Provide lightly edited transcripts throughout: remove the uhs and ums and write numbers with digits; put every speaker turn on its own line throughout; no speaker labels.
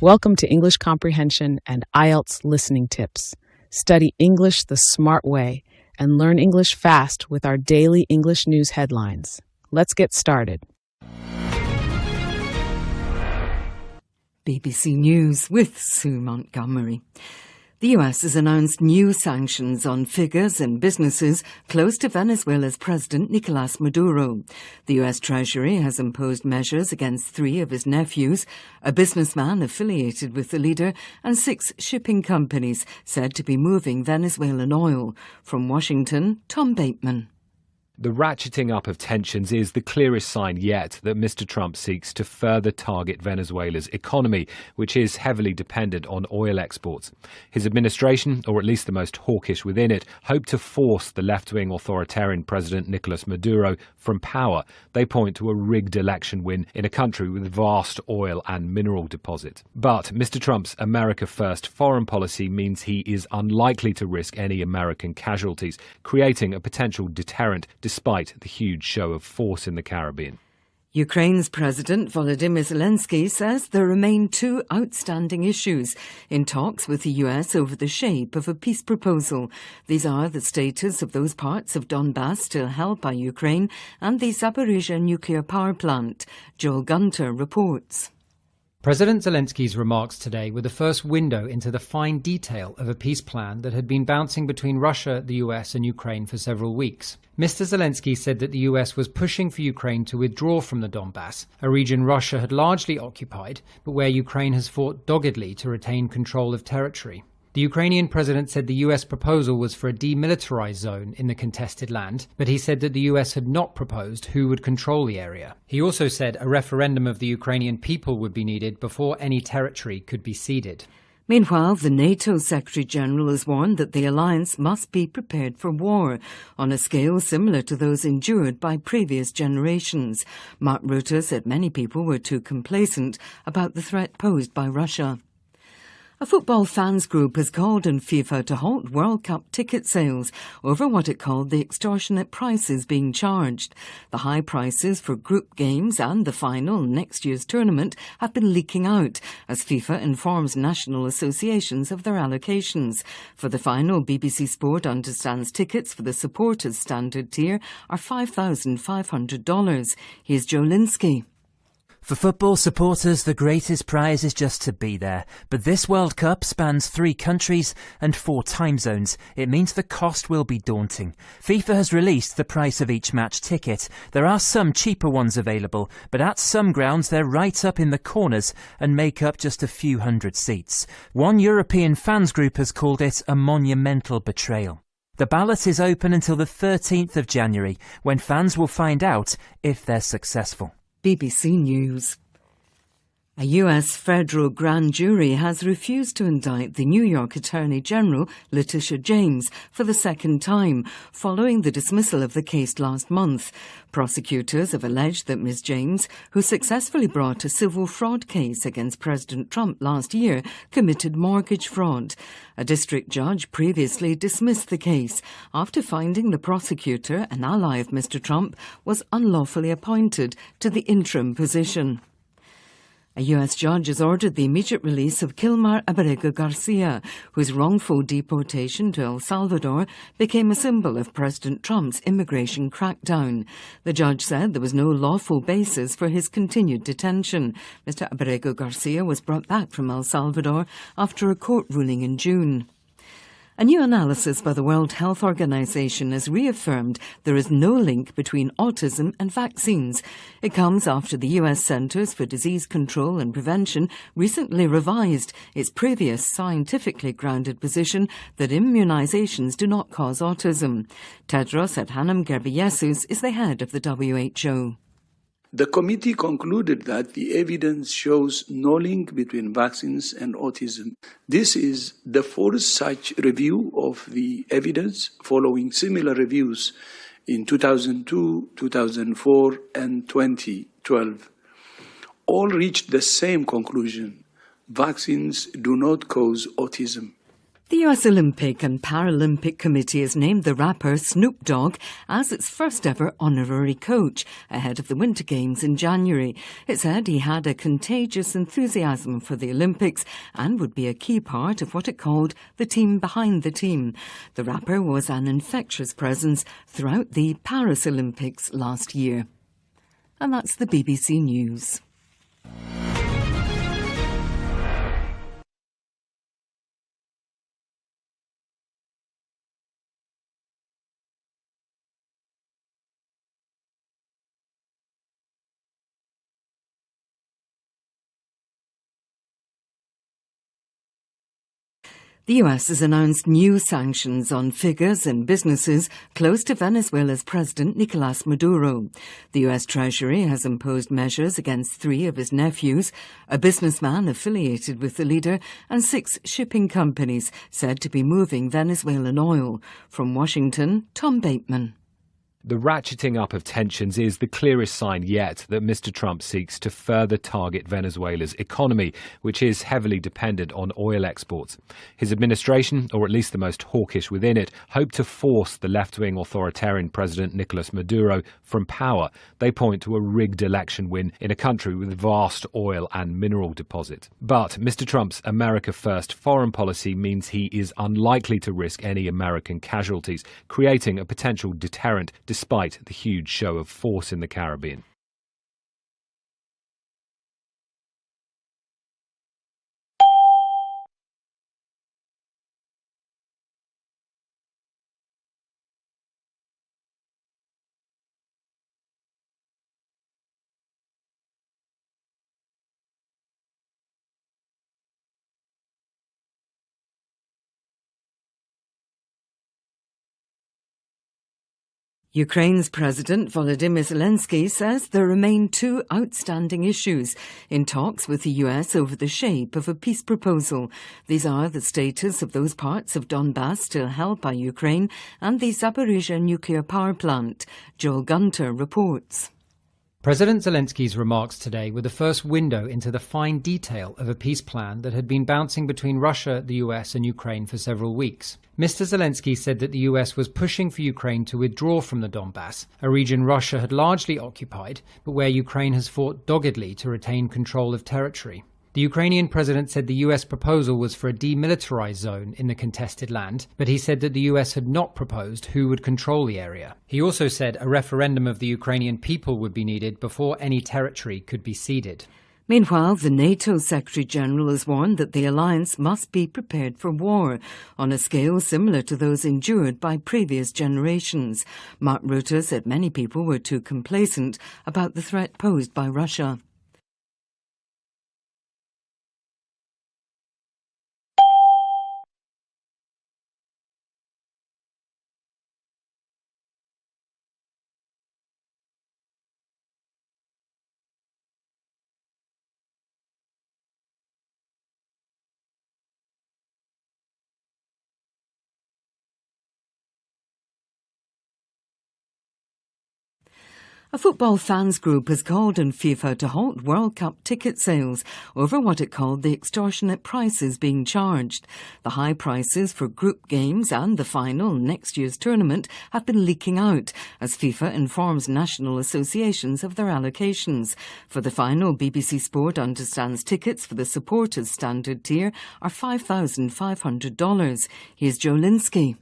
Welcome to English Comprehension and IELTS listening tips. Study English the smart way and learn English fast with our daily English news headlines. Let's get started.
BBC News with Sue Montgomery. The US has announced new sanctions on figures and businesses close to Venezuela's President Nicolas Maduro. The US Treasury has imposed measures against 3 of his nephews, a businessman affiliated with the leader, and 6 shipping companies said to be moving Venezuelan oil. From Washington, Tom Bateman.
The ratcheting up of tensions is the clearest sign yet that Mr. Trump seeks to further target Venezuela's economy, which is heavily dependent on oil exports. His administration, or at least the most hawkish within it, hope to force the left-wing authoritarian President Nicolas Maduro from power. They point to a rigged election win in a country with vast oil and mineral deposits. But Mr. Trump's America First foreign policy means he is unlikely to risk any American casualties, creating a potential deterrent despite the huge show of force in the Caribbean.
Ukraine's President Volodymyr Zelensky says there remain 2 outstanding issues in talks with the US over the shape of a peace proposal. These are the status of those parts of Donbass still held by Ukraine and the Zaporizhzhia nuclear power plant. Joel Gunter reports.
President Zelensky's remarks today were the first window into the fine detail of a peace plan that had been bouncing between Russia, the US and Ukraine for several weeks. Mr. Zelensky said that the US was pushing for Ukraine to withdraw from the Donbass, a region Russia had largely occupied, but where Ukraine has fought doggedly to retain control of territory. The Ukrainian president said the US proposal was for a demilitarized zone in the contested land, but he said that the US had not proposed who would control the area. He also said a referendum of the Ukrainian people would be needed before any territory could be ceded.
Meanwhile, the NATO Secretary-General has warned that the alliance must be prepared for war on a scale similar to those endured by previous generations. Mark Rutte said many people were too complacent about the threat posed by Russia. A football fans group has called on FIFA to halt World Cup ticket sales over what it called the extortionate prices being charged. The high prices for group games and the final next year's tournament have been leaking out as FIFA informs national associations of their allocations. For the final, BBC Sport understands tickets for the supporters standard tier are $5,500. Here's Joe Linsky.
For football supporters, the greatest prize is just to be there. But this World Cup spans 3 countries and 4 time zones. It means the cost will be daunting. FIFA has released the price of each match ticket. There are some cheaper ones available, but at some grounds they're right up in the corners and make up just a few hundred seats. One European fans group has called it a monumental betrayal. The ballot is open until the 13th of January, when fans will find out if they're successful.
BBC News. A US federal grand jury has refused to indict the New York Attorney General Letitia James for the second time, following the dismissal of the case last month. Prosecutors have alleged that Ms. James, who successfully brought a civil fraud case against President Trump last year, committed mortgage fraud. A district judge previously dismissed the case after finding the prosecutor, an ally of Mr. Trump, was unlawfully appointed to the interim position. A US judge has ordered the immediate release of Kilmar Abrego Garcia, whose wrongful deportation to El Salvador became a symbol of President Trump's immigration crackdown. The judge said there was no lawful basis for his continued detention. Mr. Abrego Garcia was brought back from El Salvador after a court ruling in June. A new analysis by the World Health Organization has reaffirmed there is no link between autism and vaccines. It comes after the US Centers for Disease Control and Prevention recently revised its previous scientifically grounded position that immunizations do not cause autism. Tedros Adhanom Ghebreyesus is the head of the WHO.
The committee concluded that the evidence shows no link between vaccines and autism. This is the 4th such review of the evidence, following similar reviews in 2002, 2004, and 2012. All reached the same conclusion: vaccines do not cause autism.
The US Olympic and Paralympic Committee has named the rapper Snoop Dogg as its first ever honorary coach ahead of the Winter Games in January. It said he had a contagious enthusiasm for the Olympics and would be a key part of what it called the team behind the team. The rapper was an infectious presence throughout the Paris Olympics last year. And that's the BBC News. The US has announced new sanctions on figures and businesses close to Venezuela's President Nicolas Maduro. The US Treasury has imposed measures against 3 of his nephews, a businessman affiliated with the leader, and 6 shipping companies said to be moving Venezuelan oil. From Washington, Tom Bateman.
The ratcheting up of tensions is the clearest sign yet that Mr. Trump seeks to further target Venezuela's economy, which is heavily dependent on oil exports. His administration, or at least the most hawkish within it, hope to force the left-wing authoritarian President Nicolas Maduro from power. They point to a rigged election win in a country with vast oil and mineral deposits. But Mr. Trump's America First foreign policy means he is unlikely to risk any American casualties, creating a potential deterrent despite the huge show of force in the Caribbean.
Ukraine's President Volodymyr Zelensky says there remain 2 outstanding issues in talks with the US over the shape of a peace proposal. These are the status of those parts of Donbass still held by Ukraine and the Zaporizhzhia nuclear power plant. Joel Gunter reports.
President Zelensky's remarks today were the first window into the fine detail of a peace plan that had been bouncing between Russia, the US and Ukraine for several weeks. Mr. Zelensky said that the US was pushing for Ukraine to withdraw from the Donbass, a region Russia had largely occupied, but where Ukraine has fought doggedly to retain control of territory. The Ukrainian president said the US proposal was for a demilitarized zone in the contested land, but he said that the US had not proposed who would control the area. He also said a referendum of the Ukrainian people would be needed before any territory could be ceded.
Meanwhile, the NATO Secretary-General has warned that the alliance must be prepared for war on a scale similar to those endured by previous generations. Mark Rutte said many people were too complacent about the threat posed by Russia. A football fans group has called on FIFA to halt World Cup ticket sales over what it called the extortionate prices being charged. The high prices for group games and the final next year's tournament have been leaking out as FIFA informs national associations of their allocations. For the final, BBC Sport understands tickets for the supporters standard tier are $5,500. Here's Joe Linsky.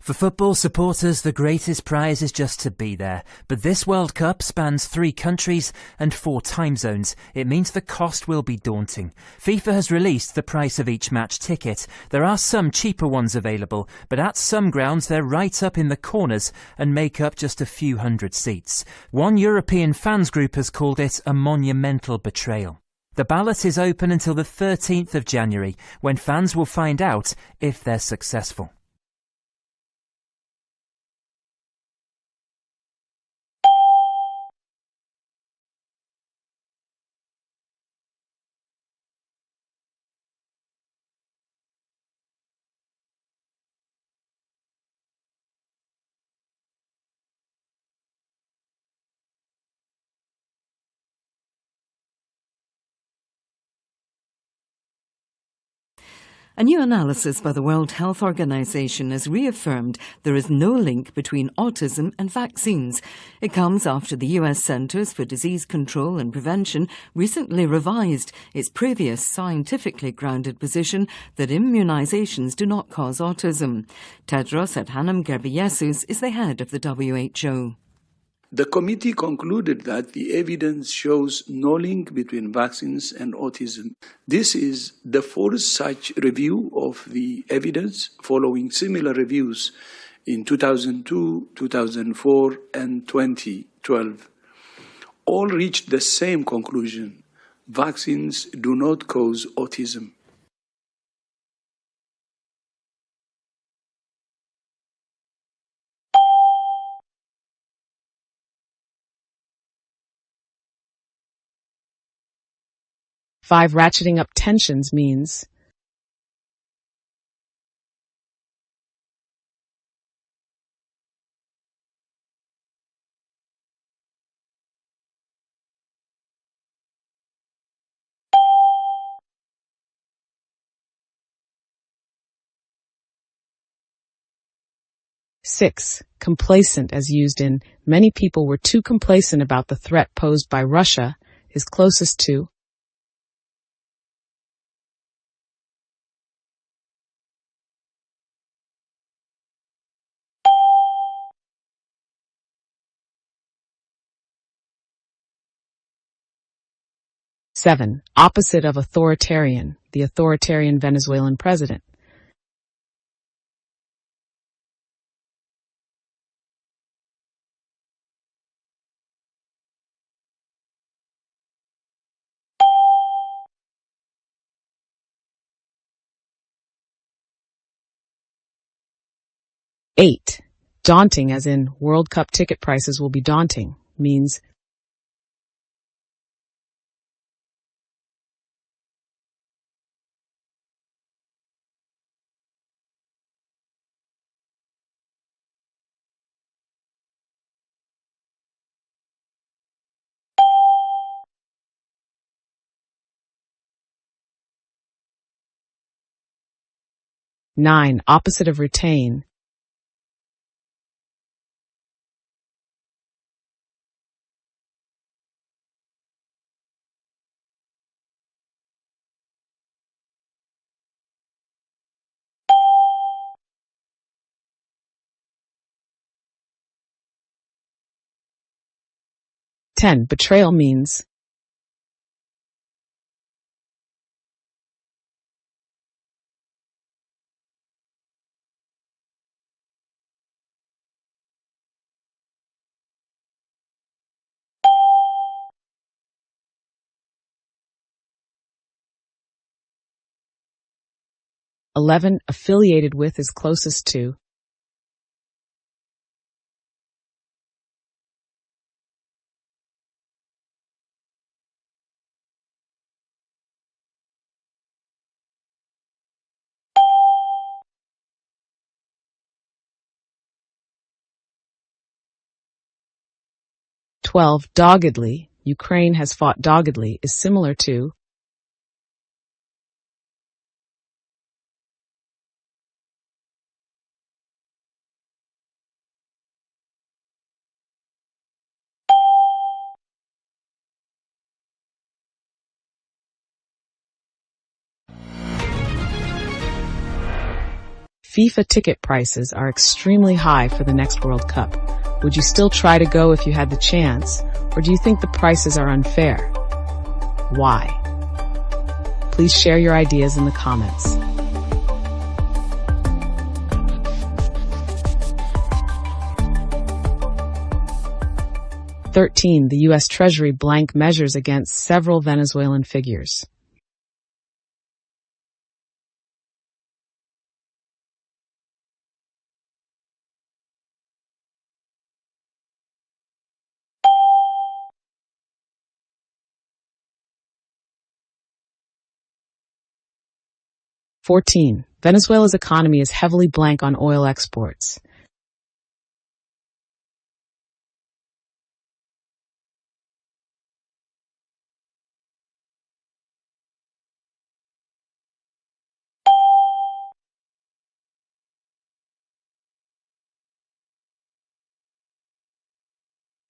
For football supporters, the greatest prize is just to be there. But this World Cup spans 3 countries and 4 time zones. It means the cost will be daunting. FIFA has released the price of each match ticket. There are some cheaper ones available, but at some grounds they're right up in the corners and make up just a few hundred seats. One European fans group has called it a monumental betrayal. The ballot is open until the 13th of January, when fans will find out if they're successful.
A new analysis by the World Health Organization has reaffirmed there is no link between autism and vaccines. It comes after the US Centers for Disease Control and Prevention recently revised its previous scientifically grounded position that immunizations do not cause autism. Tedros Adhanom Ghebreyesus is the head of the WHO.
The committee concluded that the evidence shows no link between vaccines and autism. This is the fourth such review of the evidence following similar reviews in 2002, 2004, and 2012. All reached the same conclusion: vaccines do not cause autism.
Five, ratcheting up tensions means six, complacent as used in many people were too complacent about the threat posed by Russia is closest to 7. Opposite of authoritarian, the authoritarian Venezuelan president. Eight. Daunting as in World Cup ticket prices will be daunting means nine. Opposite of retain. Ten. Betrayal means $11. Affiliated with is closest to $12. Doggedly, Ukraine has fought doggedly is similar to FIFA ticket prices are extremely high for the next World Cup. Would you still try to go if you had the chance, or do you think the prices are unfair? Why? Please share your ideas in the comments. The U.S. Treasury blank measures against several Venezuelan figures. Venezuela's economy is heavily blank on oil exports.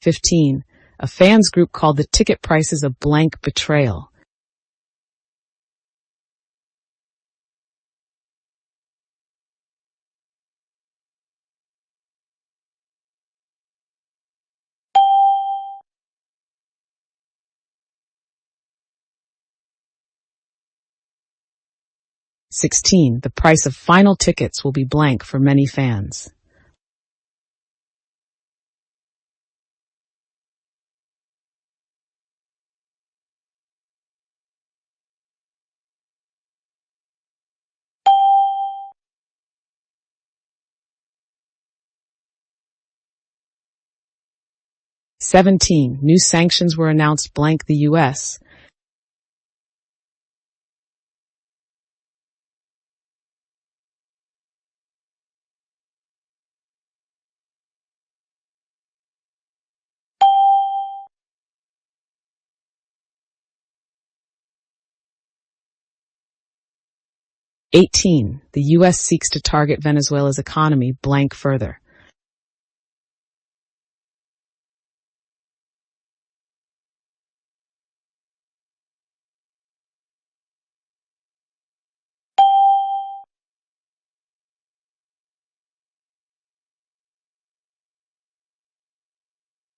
15. A fans group called the ticket prices a blank betrayal. "16. The price of final tickets will be blank for many fans. "17. New sanctions were announced blank the U.S. "18. The U.S. seeks to target Venezuela's economy blank further.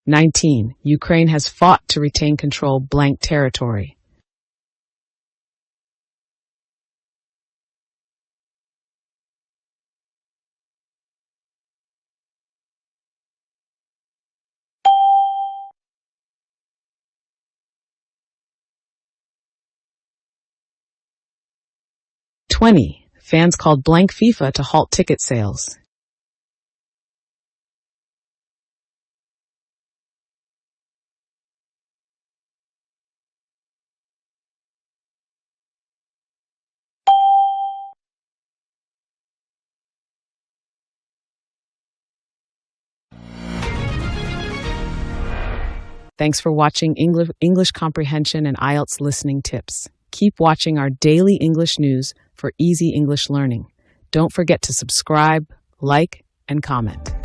"19. Ukraine has fought to retain control blank territory. "20. Fans called blank FIFA to halt ticket sales. Thanks for watching English Comprehension and IELTS listening tips. Keep watching our daily English news for easy English learning. Don't forget to subscribe, like, and comment.